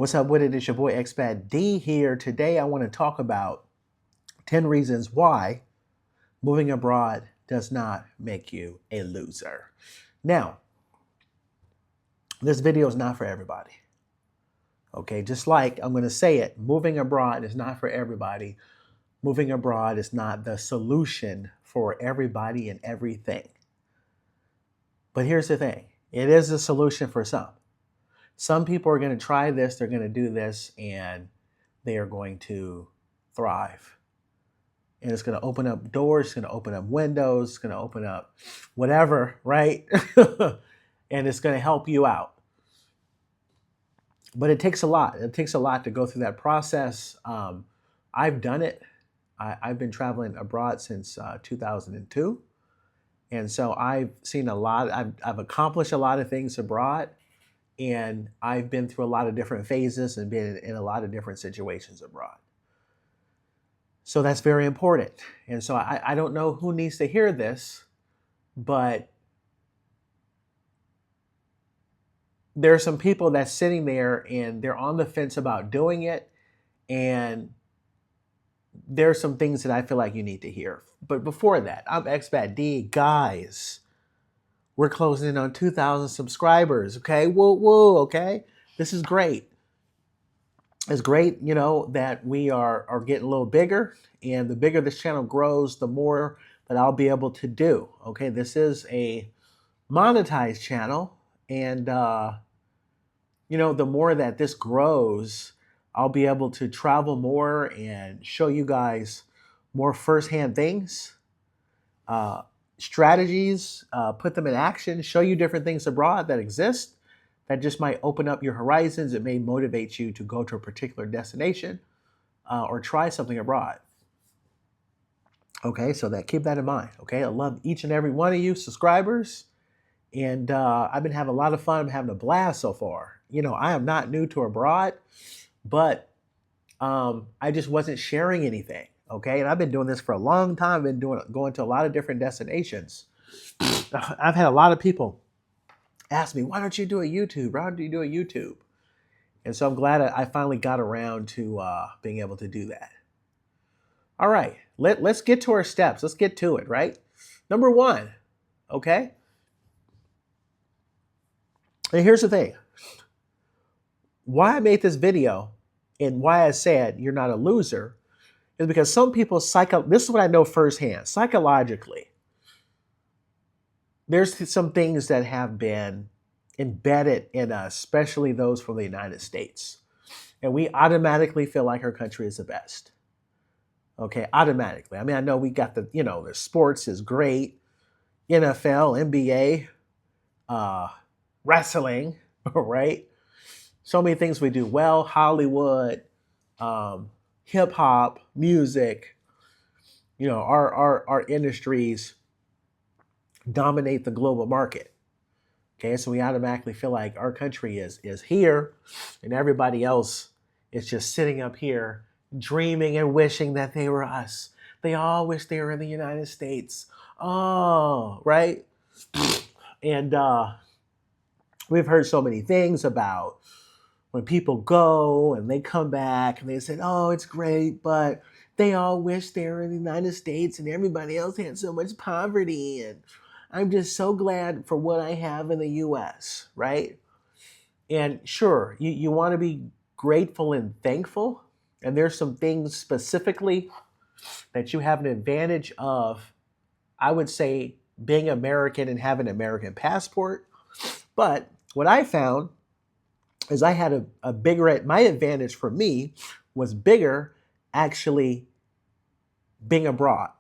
What's up with it? It's your boy Expat D here. Today I want to talk about 10 reasons why moving abroad does not make you a loser. Now, this video is not for everybody. Okay, just like I'm going to say it, moving abroad is not for everybody. Moving abroad is not the solution for everybody and everything. But here's the thing. It is a solution for some. Some people are going to try this, they're going to do this, and they are going to thrive. And it's going to open up doors, it's going to open up windows, it's going to open up whatever, right? And it's going to help you out. But it takes a lot. It takes a lot to go through that process. I've done it. I've been traveling abroad since 2002. And so I've seen a lot. I've accomplished a lot of things abroad. And I've been through a lot of different phases and been in a lot of different situations abroad. So that's very important. And so I don't know who needs to hear this, but there are some people that's sitting there and they're on the fence about doing it. And there are some things that I feel like you need to hear. But before that, I'm Expat D. Guys, we're closing in on 2,000 subscribers, okay? Woo, woo, okay? This is great. It's great, you know, that we are getting a little bigger. And the bigger this channel grows, the more that I'll be able to do, okay? This is a monetized channel. And, you know, the more that this grows, I'll be able to travel more and show you guys more firsthand things. Strategies, put them in action, show you different things abroad that exist that just might open up your horizons. It may motivate you to go to a particular destination or try something abroad. Okay, so keep that in mind. Okay, I love each and every one of you subscribers, and I've been having a lot of fun. I'm having a blast so far. You know, I am not new to abroad, but I just wasn't sharing anything. Okay, and I've been doing this for a long time. I've been going to a lot of different destinations. I've had a lot of people ask me, why don't you do a YouTube? Why don't you do a YouTube? And so I'm glad I finally got around to being able to do that. All right, let's get to our steps. Let's get to it, right? Number one, okay? And here's the thing. Why I made this video and why I said you're not a loser is because some people, this is what I know firsthand, psychologically, there's some things that have been embedded in us, especially those from the United States. And we automatically feel like our country is the best. Okay, automatically. I mean, I know we got the sports is great, NFL, NBA, wrestling, right? So many things we do well, Hollywood, hip hop, music, you know, our industries dominate the global market. Okay, so we automatically feel like our country is here and everybody else is just sitting up here dreaming and wishing that they were us. They all wish they were in the United States. Oh, right? And we've heard so many things about when people go and they come back and they say, oh, it's great, but they all wish they were in the United States and everybody else had so much poverty. And I'm just so glad for what I have in the US, right? And sure, you want to be grateful and thankful. And there's some things specifically that you have an advantage of, I would say, being American and having an American passport. But what I found is I had a bigger, my advantage for me was bigger actually being abroad.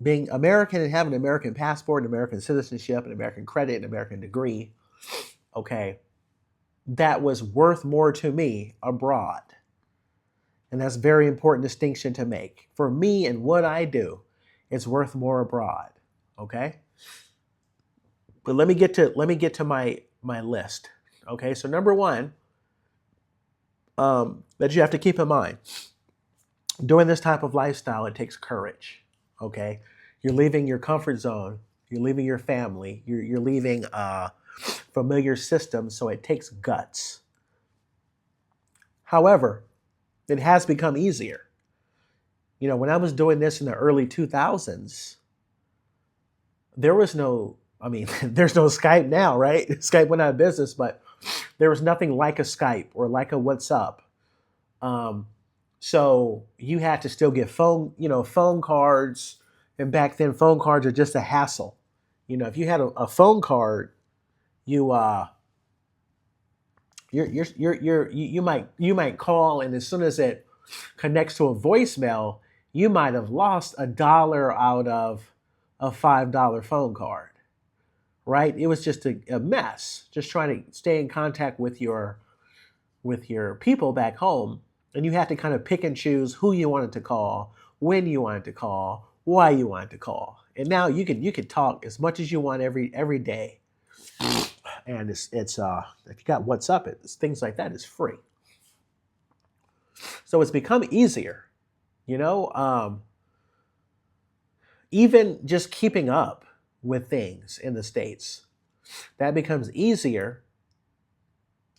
Being American and having an American passport, an American citizenship, an American credit, an American degree, okay, that was worth more to me abroad. And that's a very important distinction to make. For me and what I do, it's worth more abroad, okay? But let me get to my list, okay? So number one, that you have to keep in mind, doing this type of lifestyle, it takes courage, okay? You're leaving your comfort zone. You're leaving your family. You're leaving familiar systems, so it takes guts. However, it has become easier. When I was doing this in the early 2000s, there was no, I mean, there's no Skype now, right? Skype went out of business, but there was nothing like a Skype or like a WhatsApp. Um, so you had to still get phone cards. And back then, phone cards are just a hassle. If you had a phone card, you you might call, and as soon as it connects to a voicemail, you might have lost $1 out of a $5 phone card, right? It was just a mess, just trying to stay in contact with your people back home, and you had to kind of pick and choose who you wanted to call, when you wanted to call, why you wanted to call. And now you could talk as much as you want every day. And it's if you got WhatsApp, it's things like that is free. So it's become easier, even just keeping up with things in the States, that becomes easier.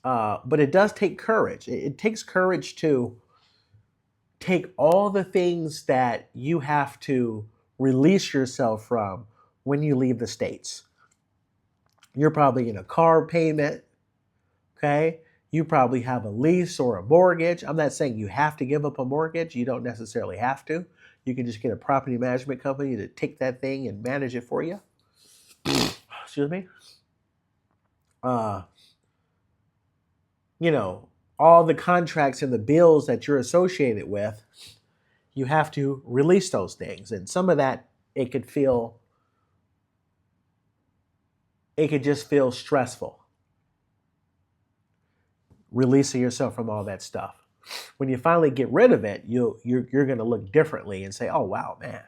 But it does take courage. It takes courage to take all the things that you have to release yourself from when you leave the States. You're probably in a car payment, okay? You probably have a lease or a mortgage. I'm not saying you have to give up a mortgage. You don't necessarily have to. You can just get a property management company to take that thing and manage it for you. Excuse me. All the contracts and the bills that you're associated with, you have to release those things. And some of that, it could just feel stressful. Releasing yourself from all that stuff. When you finally get rid of it, you're going to look differently and say, "Oh wow, man,"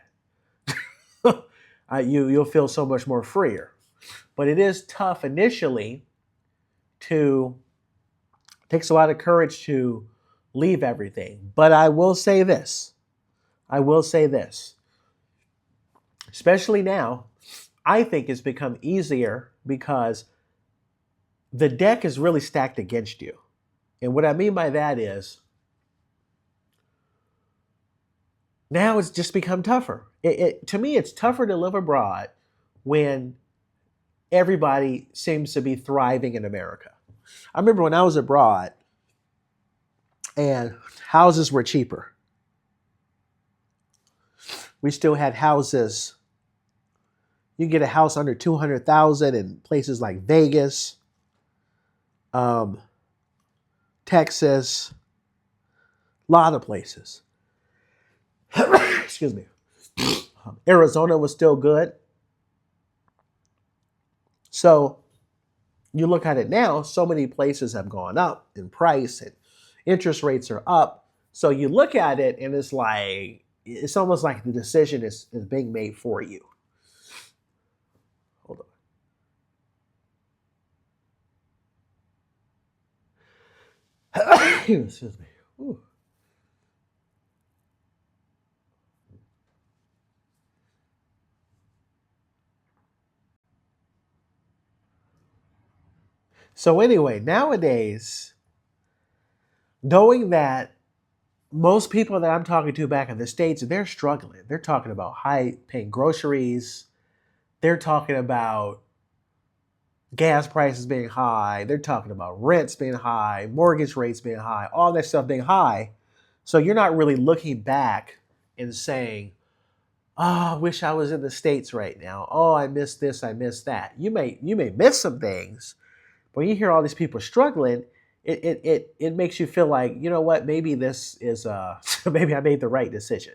you'll feel so much more freer. But it is tough initially. It takes a lot of courage to leave everything. But I will say this, especially now, I think it's become easier because the deck is really stacked against you. And what I mean by that is, now it's just become tougher. To me, it's tougher to live abroad when everybody seems to be thriving in America. I remember when I was abroad and houses were cheaper. We still had houses. You get a house under $200,000 in places like Vegas, Texas, a lot of places. Excuse me. Arizona was still good. So you look at it now, so many places have gone up in price and interest rates are up. So you look at it and it's almost like the decision is being made for you. Hold on. Excuse me. Ooh. So anyway, nowadays, knowing that most people that I'm talking to back in the States, they're struggling. They're talking about high-paying groceries. They're talking about gas prices being high. They're talking about rents being high, mortgage rates being high, all that stuff being high. So you're not really looking back and saying, "Oh, I wish I was in the States right now. Oh, I miss this, I miss that." You may miss some things, but when you hear all these people struggling, it makes you feel like, you know what, maybe this is maybe I made the right decision.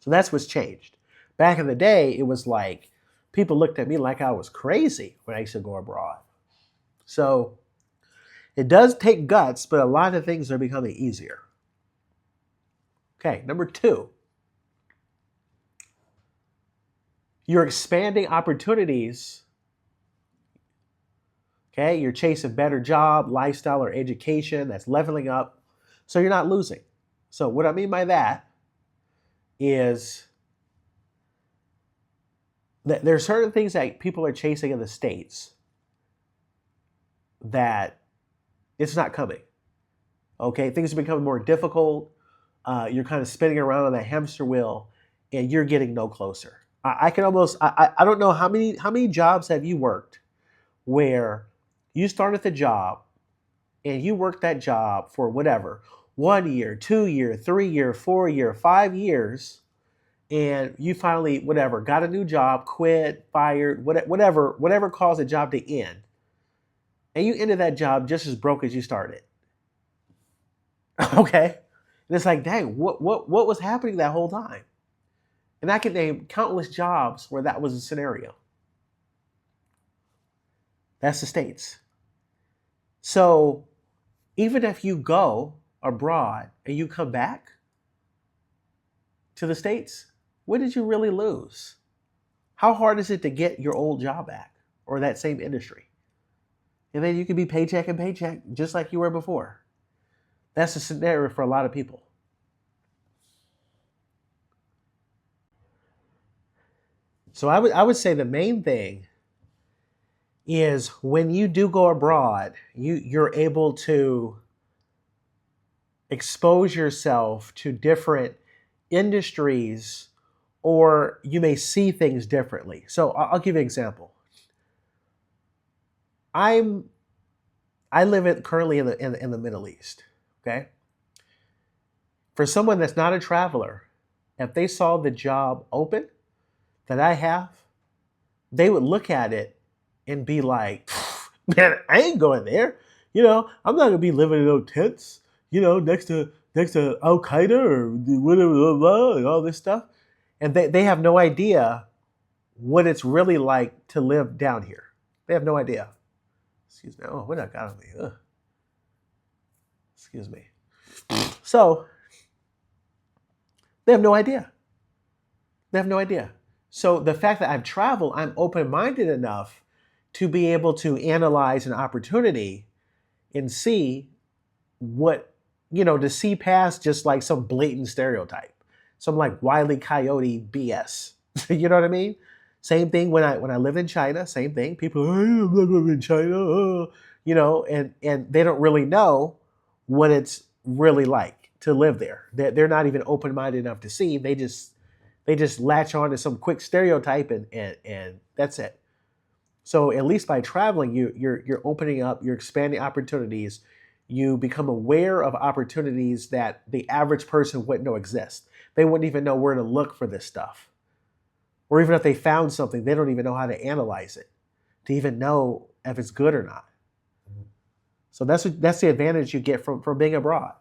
So that's what's changed. Back in the day, it was like people looked at me like I was crazy when I used to go abroad. So it does take guts, but a lot of things are becoming easier. Okay, number 2. You're expanding opportunities. Okay, you're chasing better job, lifestyle, or education. That's leveling up. So you're not losing. So what I mean by that is that there are certain things that people are chasing in the States that it's not coming. Okay, things are becoming more difficult. You're kind of spinning around on that hamster wheel, and you're getting no closer. I can almost I don't know how many jobs have you worked where you started the job and you worked that job for whatever 1 year, 2 year, 3 year, 4 year, 5 years, and you finally whatever got a new job, quit, fired, whatever caused the job to end, and you ended that job just as broke as you started. Okay, and it's like, dang, what was happening that whole time? And I can name countless jobs where that was a scenario. That's the States. So even if you go abroad and you come back to the States, what did you really lose? How hard is it to get your old job back or that same industry? And then you can be paycheck and paycheck just like you were before. That's the scenario for a lot of people. So I would say the main thing is when you do go abroad, you're able to expose yourself to different industries, or you may see things differently. So I'll give you an example. I'm I live currently in the Middle East. Okay, for someone that's not a traveler, if they saw the job open that I have, they would look at it and be like, "Man, I ain't going there. I'm not gonna be living in those tents. Next to Al Qaeda or whatever, blah, blah, and all this stuff." And they have no idea what it's really like to live down here. They have no idea. Excuse me. Oh, what I got on me? Ugh. Excuse me. So they have no idea. They have no idea. So the fact that I've traveled, I'm open-minded enough to be able to analyze an opportunity and see to see past just like some blatant stereotype, some like Wile E. Coyote BS. You know what I mean? Same thing when I lived in China. Same thing. People, "Hey, I'm not going to live in China," and they don't really know what it's really like to live there. They're not even open minded enough to see. They just latch on to some quick stereotype and that's it. So at least by traveling, you're opening up, you're expanding opportunities. You become aware of opportunities that the average person wouldn't know exist. They wouldn't even know where to look for this stuff. Or even if they found something, they don't even know how to analyze it to even know if it's good or not. So that's the advantage you get from being abroad.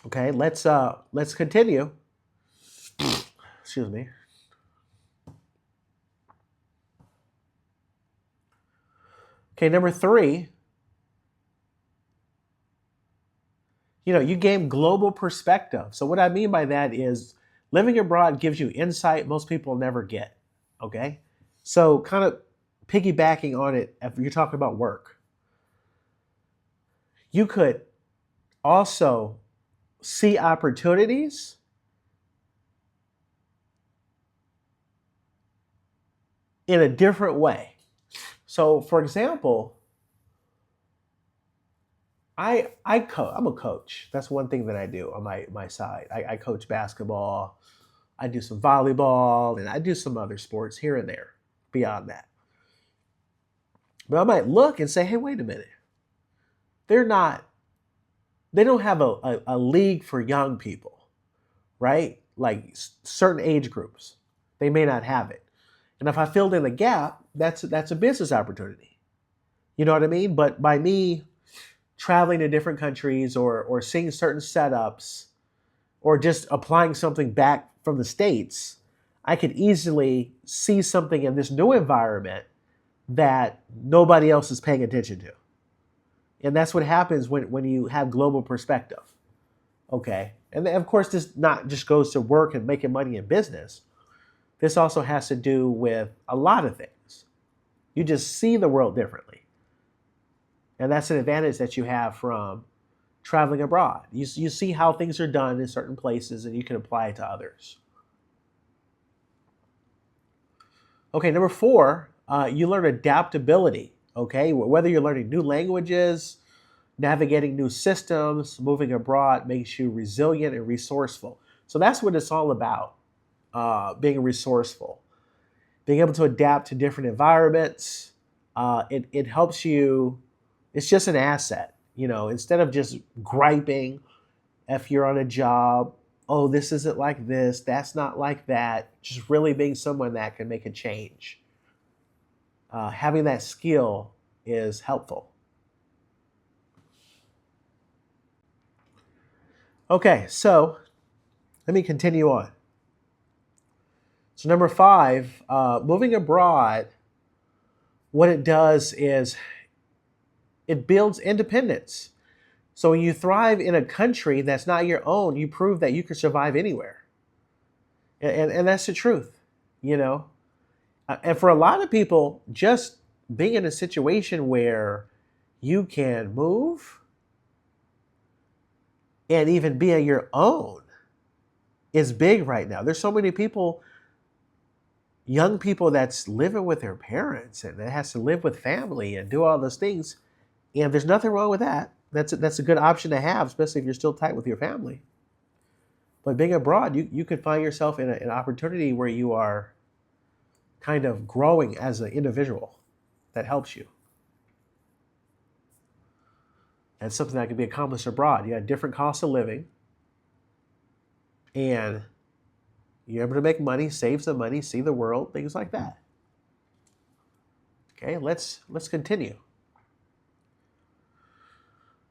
Okay, let's continue. Excuse me. Okay, number 3, you gain global perspective. So what I mean by that is living abroad gives you insight most people never get. Okay, so kind of piggybacking on it, if you're talking about work, you could also see opportunities in a different way. So, for example, I'm a coach. That's one thing that I do on my side. I coach basketball, I do some volleyball, and I do some other sports here and there beyond that. But I might look and say, hey, wait a minute. They're not, they don't have a league for young people, right? Like certain age groups. They may not have it. And if I filled in the gap, that's a business opportunity. You know what I mean? But by me traveling to different countries or seeing certain setups or just applying something back from the States, I could easily see something in this new environment that nobody else is paying attention to. And that's what happens when you have global perspective. Okay. And of course, this not just goes to work and making money in business. This also has to do with a lot of things. You just see the world differently. And that's an advantage that you have from traveling abroad. You see how things are done in certain places and you can apply it to others. Okay, number 4, you learn adaptability. Okay, whether you're learning new languages, navigating new systems, moving abroad makes you resilient and resourceful. So that's what it's all about, being resourceful, being able to adapt to different environments. It helps you, it's just an asset. Instead of just griping if you're on a job, oh, this isn't like this, that's not like that, just really being someone that can make a change. Having that skill is helpful. Okay, so let me continue on. So, number 5, moving abroad, what it does is it builds independence. So, when you thrive in a country that's not your own, you prove that you can survive anywhere. And that's the truth, you know? And for a lot of people, just being in a situation where you can move and even be on your own is big right now. There's so many people, young people that's living with their parents and that has to live with family and do all those things. And there's nothing wrong with that. That's a good option to have, especially if you're still tight with your family. But being abroad, you could find yourself in an opportunity where you are kind of growing as an individual that helps you. And something that can be accomplished abroad. You have different costs of living, and you're able to make money, save some money, see the world, things like that. Okay, let's continue.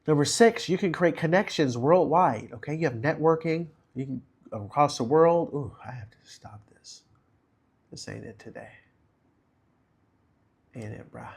Number 6, you can create connections worldwide. Okay, you have networking. You can across the world. Ooh, I have to stop this. This ain't it today. Ain't it, brah?